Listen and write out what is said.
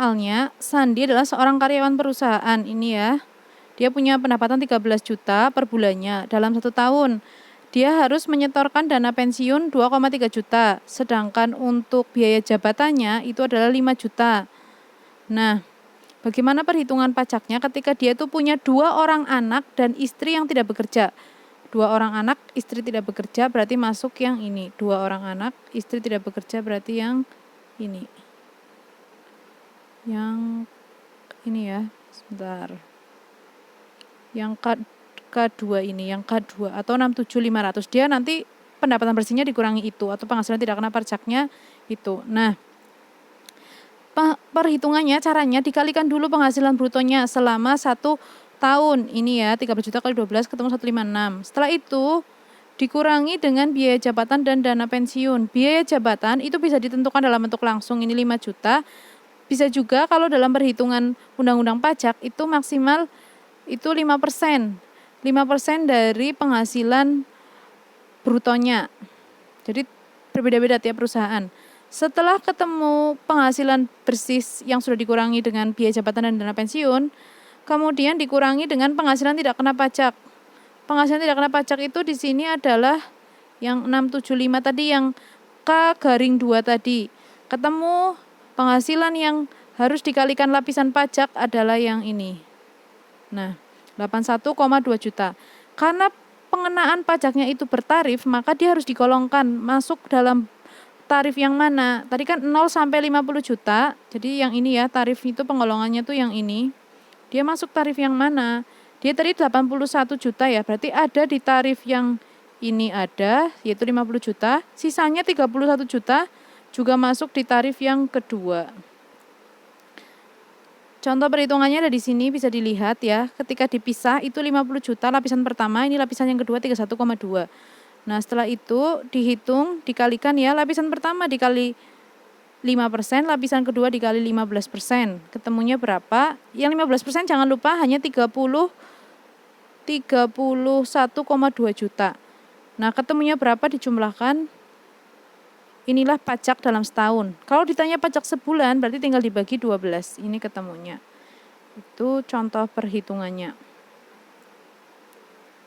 misalnya Sandi adalah seorang karyawan perusahaan ini ya. Dia punya pendapatan 13 juta per bulannya dalam 1 tahun. Dia harus menyetorkan dana pensiun 2,3 juta. Sedangkan untuk biaya jabatannya itu adalah 5 juta. Nah, bagaimana perhitungan pajaknya ketika dia itu punya 2 orang anak dan istri yang tidak bekerja? 2 orang anak, istri tidak bekerja berarti masuk yang ini. 2 orang anak, istri tidak bekerja berarti yang ini. Yang ini ya, sebentar. Yang K2 ini, yang K2 atau 67.500. Dia nanti pendapatan bersihnya dikurangi itu atau penghasilan tidak kena pajaknya itu. Nah, perhitungannya caranya dikalikan dulu penghasilan brutonya selama 1 tahun. Ini ya, 13 juta kali 12 ketemu 156. Setelah itu dikurangi dengan biaya jabatan dan dana pensiun. Biaya jabatan itu bisa ditentukan dalam bentuk langsung, ini 5 juta. Bisa juga kalau dalam perhitungan undang-undang pajak itu maksimal itu 5%. 5% dari penghasilan brutonya. Jadi berbeda-beda tiap perusahaan. Setelah ketemu penghasilan bersih yang sudah dikurangi dengan biaya jabatan dan dana pensiun, kemudian dikurangi dengan penghasilan tidak kena pajak. Penghasilan tidak kena pajak itu di sini adalah yang 675 tadi, yang K-2 tadi. Ketemu penghasilan yang harus dikalikan lapisan pajak adalah yang ini. Nah, 81,2 juta. Karena pengenaan pajaknya itu bertarif, maka dia harus digolongkan masuk dalam tarif yang mana. Tadi kan 0 sampai 50 juta. Jadi yang ini ya, tarif itu penggolongannya tuh yang ini. Dia masuk tarif yang mana? Dia tadi 81 juta ya, berarti ada di tarif yang ini ada, yaitu 50 juta. Sisanya 31 juta juga masuk di tarif yang kedua. Contoh perhitungannya ada di sini, bisa dilihat ya. Ketika dipisah itu 50 juta lapisan pertama, ini lapisan yang kedua 31,2. Nah, setelah itu dihitung, dikalikan ya, lapisan pertama dikali 5%, lapisan kedua dikali 15%. Ketemunya berapa? Yang 15% jangan lupa hanya 31,2 juta. Nah, ketemunya berapa dijumlahkan? Inilah pajak dalam setahun. Kalau ditanya pajak sebulan berarti tinggal dibagi 12. Ini ketemunya. Itu contoh perhitungannya.